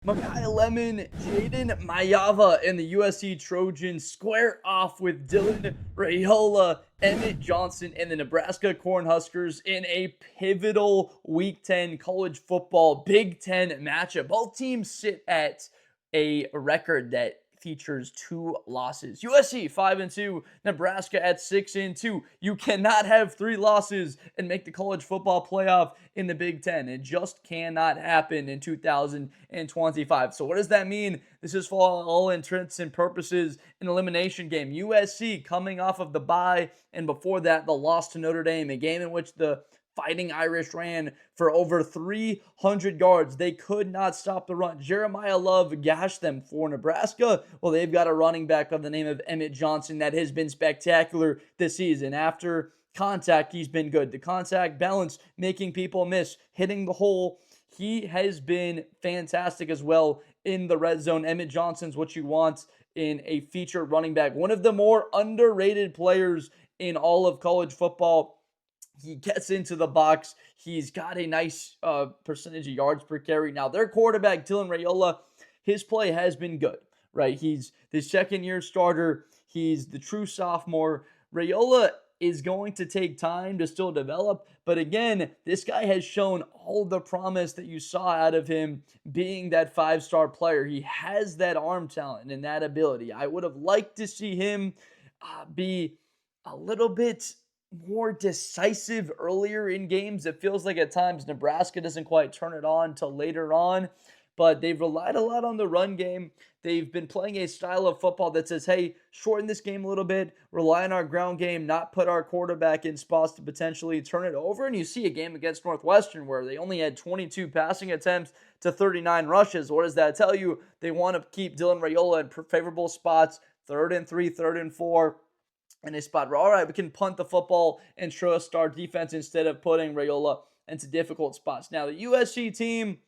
Makai Lemon, Jayden Maiava, and the USC Trojans square off with Dylan Raiola, Emmett Johnson, and the Nebraska Cornhuskers in a pivotal Week 10 college football Big Ten matchup. Both teams sit at a record that features 2 losses. USC 5-2, Nebraska at 6-2. You cannot have 3 losses and make the college football playoff in the Big Ten. It just cannot happen in 2025. So what does that mean? This is for all intents and purposes an elimination game. USC coming off of the bye, and before that, the loss to Notre Dame, a game in which the Fighting Irish ran for over 300 yards. They could not stop the run. Jeremiah Love gashed them for Nebraska. Well, they've got a running back by the name of Emmett Johnson that has been spectacular this season. After contact, he's been good. The contact balance, making people miss, hitting the hole. He has been fantastic as well in the red zone. Emmett Johnson's what you want in a featured running back. One of the more underrated players in all of college football. He gets into the box. He's got a nice percentage of yards per carry. Now, their quarterback, Dylan Raiola, his play has been good, right? He's the second-year starter. He's the true sophomore. Raiola is going to take time to still develop. But again, this guy has shown all the promise that you saw out of him being that 5-star player. He has that arm talent and that ability. I would have liked to see him be a little bit more decisive earlier in games. It feels like at times Nebraska doesn't quite turn it on till later on, but they've relied a lot on the run game. They've been playing a style of football that says, hey, shorten this game a little bit, rely on our ground game, not put our quarterback in spots to potentially turn it over. And you see a game against Northwestern where they only had 22 passing attempts to 39 rushes. What does that tell you? They want to keep Dylan Raiola in favorable spots, 3rd and 3, 3rd and 4. In a spot where, all right, we can punt the football and trust our defense instead of putting Raiola into difficult spots. Now, the USC team,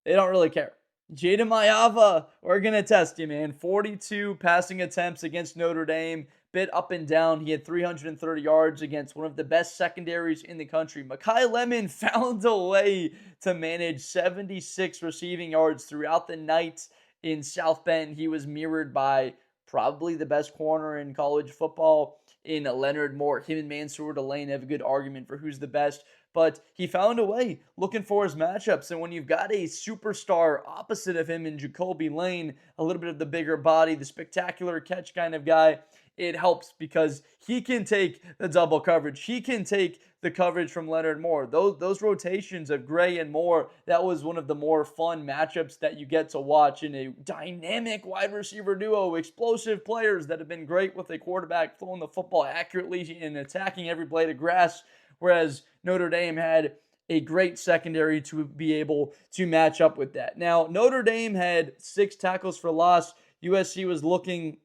they don't really care. Jayden Maiava, we're going to test you, man. 42 passing attempts against Notre Dame, bit up and down. He had 330 yards against one of the best secondaries in the country. Makai Lemon found a way to manage 76 receiving yards throughout the night in South Bend. He was mirrored by probably the best corner in college football in Leonard Moore. Him and Mansour Delane have a good argument for who's the best, but he found a way looking for his matchups. And when you've got a superstar opposite of him in Jacoby Lane, a little bit of the bigger body, the spectacular catch kind of guy, it helps because he can take the double coverage. He can take the coverage from Leonard Moore. Those rotations of Gray and Moore, that was one of the more fun matchups that you get to watch in a dynamic wide receiver duo, explosive players that have been great with a quarterback throwing the football accurately and attacking every blade of grass, whereas Notre Dame had a great secondary to be able to match up with that. Now, Notre Dame had 6 tackles for loss. USC was looking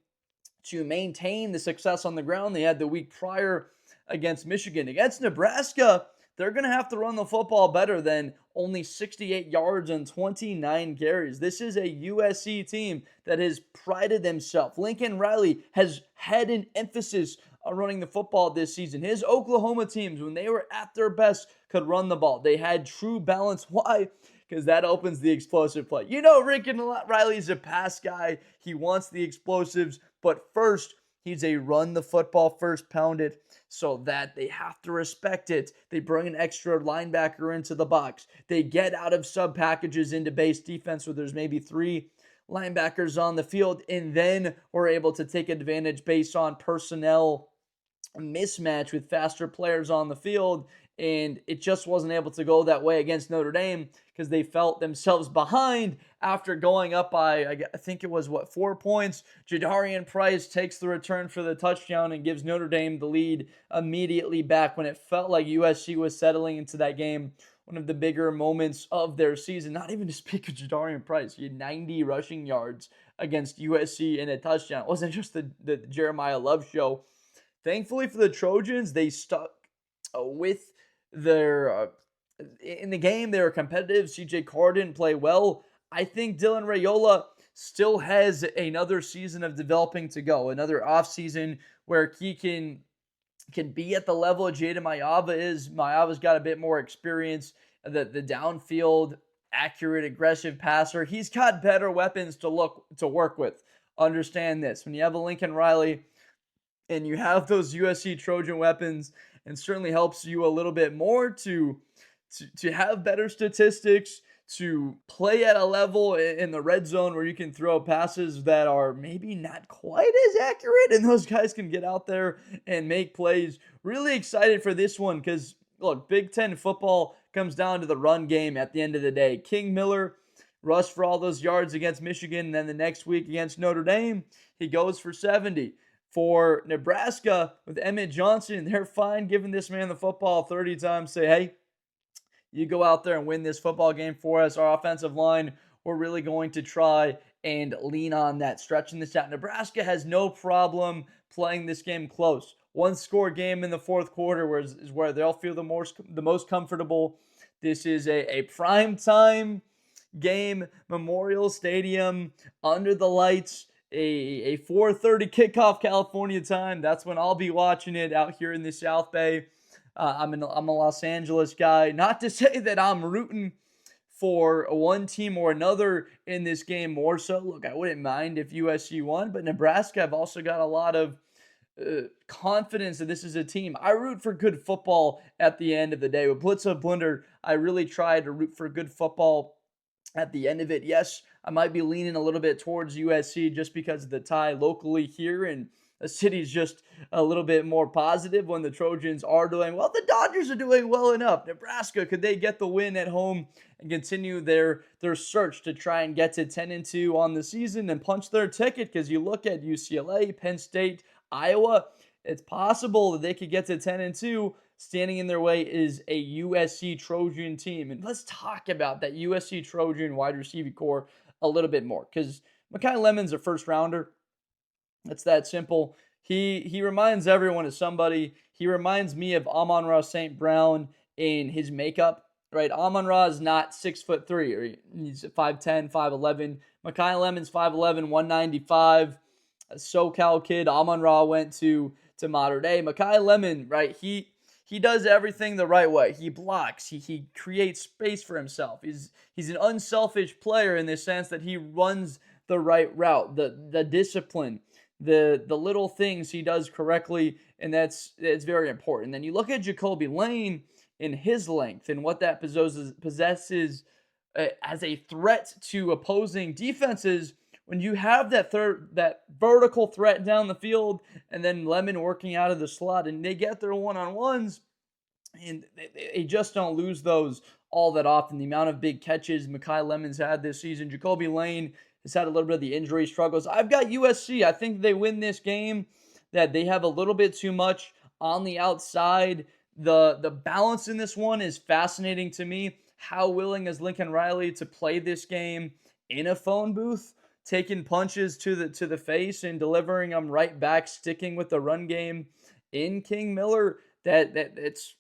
to maintain the success on the ground they had the week prior against Michigan. Against Nebraska, they're going to have to run the football better than only 68 yards and 29 carries. This is a USC team that has prided themselves. Lincoln Riley has had an emphasis on running the football this season. His Oklahoma teams, when they were at their best, could run the ball. They had true balance. Why? Because that opens the explosive play. You know, Lincoln Riley's a pass guy. He wants the explosives, but first, he's a run the football first, pound it, so that they have to respect it. They bring an extra linebacker into the box. They get out of sub packages into base defense where there's maybe 3 linebackers on the field, and then we're able to take advantage based on personnel mismatch with faster players on the field. And it just wasn't able to go that way against Notre Dame because they felt themselves behind after going up by, I think it was, 4 points. Jadarian Price takes the return for the touchdown and gives Notre Dame the lead immediately back when it felt like USC was settling into that game. One of the bigger moments of their season, not even to speak of Jadarian Price. He had 90 rushing yards against USC and a touchdown. It wasn't just the Jeremiah Love show. Thankfully for the Trojans, they stuck with their in the game. They were competitive. CJ Carr didn't play well. I think Dylan Raiola still has another season of developing to go, another offseason where he can be at the level Jayden Maiava is. Maiava's got a bit more experience. The downfield accurate, aggressive passer. He's got better weapons to work with. Understand this. When you have a Lincoln Riley and you have those USC Trojan weapons, and certainly helps you a little bit more to have better statistics, to play at a level in the red zone where you can throw passes that are maybe not quite as accurate, and those guys can get out there and make plays. Really excited for this one because, look, Big Ten football comes down to the run game at the end of the day. King Miller rushed for all those yards against Michigan, and then the next week against Notre Dame, he goes for 70. For Nebraska, with Emmett Johnson, they're fine giving this man the football 30 times. Say, hey, you go out there and win this football game for us. Our offensive line, we're really going to try and lean on that, stretching this out. Nebraska has no problem playing this game close. One score game in the fourth quarter is where they'll feel the most comfortable. This is a prime time game, Memorial Stadium, under the lights, a 4:30 kickoff California time. That's when I'll be watching it out here in the South Bay. I'm a Los Angeles guy. Not to say that I'm rooting for one team or another in this game more so. Look, I wouldn't mind if USC won, but Nebraska, I've also got a lot of confidence that this is a team. I root for good football at the end of the day. With Blitz of Blunder, I really try to root for good football at the end of it. Yes, I might be leaning a little bit towards USC just because of the tie locally here, and the city's just a little bit more positive when the Trojans are doing well. The Dodgers are doing well enough. Nebraska, could they get the win at home and continue their search to try and get to 10-2 on the season and punch their ticket? Because you look at UCLA, Penn State, Iowa, it's possible that they could get to 10-2. Standing in their way is a USC Trojan team. And let's talk about that USC Trojan wide receiver core a little bit more, because Makai Lemon's a first rounder. It's that simple. He reminds everyone of somebody. He reminds me of Amon-Ra St. Brown in his makeup, right? Amon-Ra is not 6'3", or he's 5'10", 5'11". Makai Lemon's 5'11", 195. A SoCal kid. Amon-Ra went to Mater Dei. Makai Lemon, right? He does everything the right way. He blocks. He creates space for himself. He's an unselfish player in the sense that he runs the right route, the discipline, the little things he does correctly, and it's very important. Then you look at Jacoby Lane in his length and what that possesses as a threat to opposing defenses. When you have that vertical threat down the field, and then Lemon working out of the slot, and they get their one-on-ones, and they just don't lose those all that often. The amount of big catches Makai Lemon's had this season. Jacoby Lane has had a little bit of the injury struggles. I've got USC. I think they win this game, that they have a little bit too much on the outside. The balance in this one is fascinating to me. How willing is Lincoln Riley to play this game in a phone booth, taking punches to the face and delivering them right back, sticking with the run game in King Miller? That's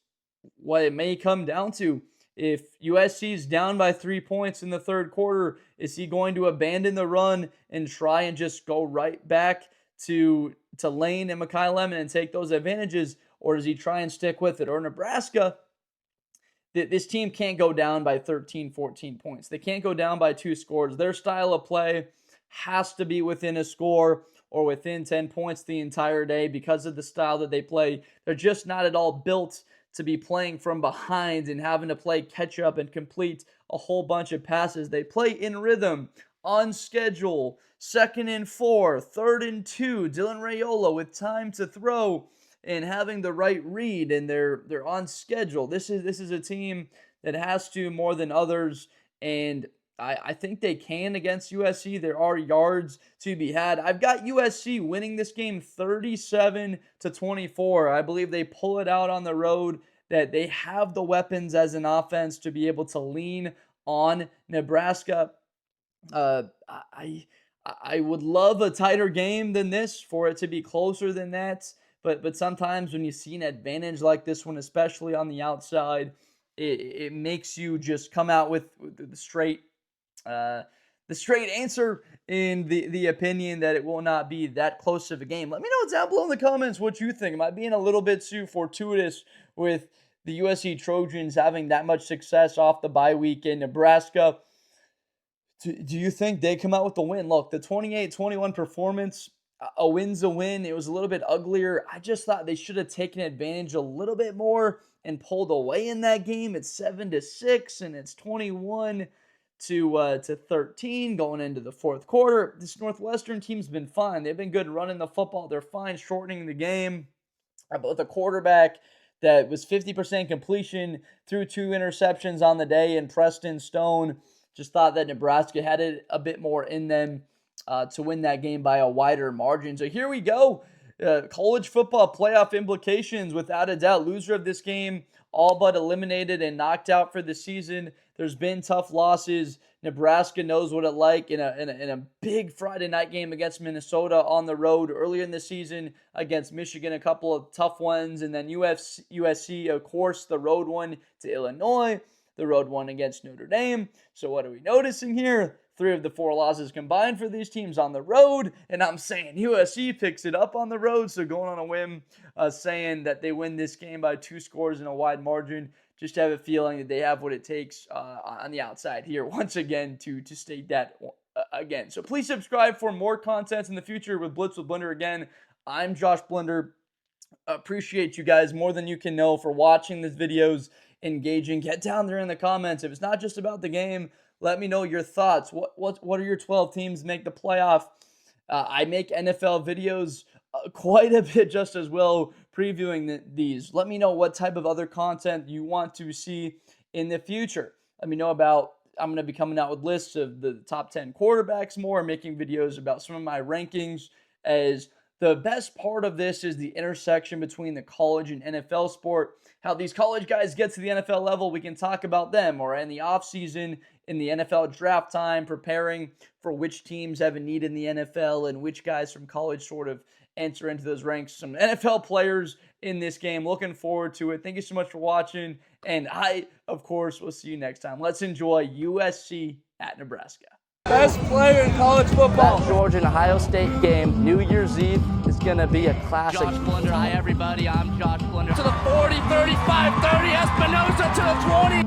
what it may come down to. If USC is down by 3 points in the third quarter, is he going to abandon the run and try and just go right back to Lane and Makai Lemon and take those advantages, or does he try and stick with it? Or Nebraska, this team can't go down by 13, 14 points. They can't go down by 2 scores. Their style of play has to be within a score or within 10 points the entire day because of the style that they play. They're just not at all built to be playing from behind and having to play catch up and complete a whole bunch of passes. They play in rhythm, on schedule, 2nd and 4, 3rd and 2, Dylan Raiola with time to throw and having the right read, and they're on schedule. This is a team that has to more than others, and I think they can against USC. There are yards to be had. I've got USC winning this game 37-24. I believe they pull it out on the road, that they have the weapons as an offense to be able to lean on Nebraska. I would love a tighter game than this, for it to be closer than that. But sometimes when you see an advantage like this one, especially on the outside, it makes you just come out with the straight answer in the opinion that it will not be that close of a game. Let me know down below in the comments what you think. Am I being a little bit too fortuitous with the USC Trojans having that much success off the bye week in Nebraska. Do you think they come out with the win? Look, the 28-21 performance, a win's a win. It was a little bit uglier. I just thought they should have taken advantage a little bit more and pulled away in that game. It's 7-6 and it's 21 to 13 going into the fourth quarter. This Northwestern team's been fine. They've been good running the football. They're fine shortening the game. With a quarterback that was 50% completion, threw 2 interceptions on the day, and Preston Stone. Just thought that Nebraska had it a bit more in them to win that game by a wider margin. So here we go. College football playoff implications, without a doubt. Loser of this game, all but eliminated and knocked out for the season. There's been tough losses. Nebraska knows what it like in a big Friday night game against Minnesota on the road earlier in the season, against Michigan, a couple of tough ones, and then USC, of course, the road one to Illinois, the road one against Notre Dame. So what are we noticing here? 3 of the 4 losses combined for these teams on the road, and I'm saying USC picks it up on the road, so going on a whim, saying that they win this game by 2 scores in a wide margin. Just have a feeling that they have what it takes on the outside here, once again, to state that again. So please subscribe for more content in the future with Blitz with Blender again. I'm Josh Blender. Appreciate you guys more than you can know for watching these videos, engaging. Get down there in the comments. If it's not just about the game, let me know your thoughts. What are your 12 teams make the playoff? I make NFL videos quite a bit just as well, previewing these. Let me know what type of other content you want to see in the future. Let me know about, I'm going to be coming out with lists of the top 10 quarterbacks more, making videos about some of my rankings, as the best part of this is the intersection between the college and NFL sport. How these college guys get to the NFL level, we can talk about them, or in the offseason, in the NFL draft time, preparing for which teams have a need in the NFL and which guys from college sort of enter into those ranks. Some NFL players in this game. Looking forward to it. Thank you so much for watching. And I, of course, will see you next time. Let's enjoy USC at Nebraska. Best player in college football. That Georgia and Ohio State game, New Year's Eve, is going to be a classic. Josh Blender, hi everybody, I'm Josh Blender. To the 40, 35, 30, Espinosa to the 20.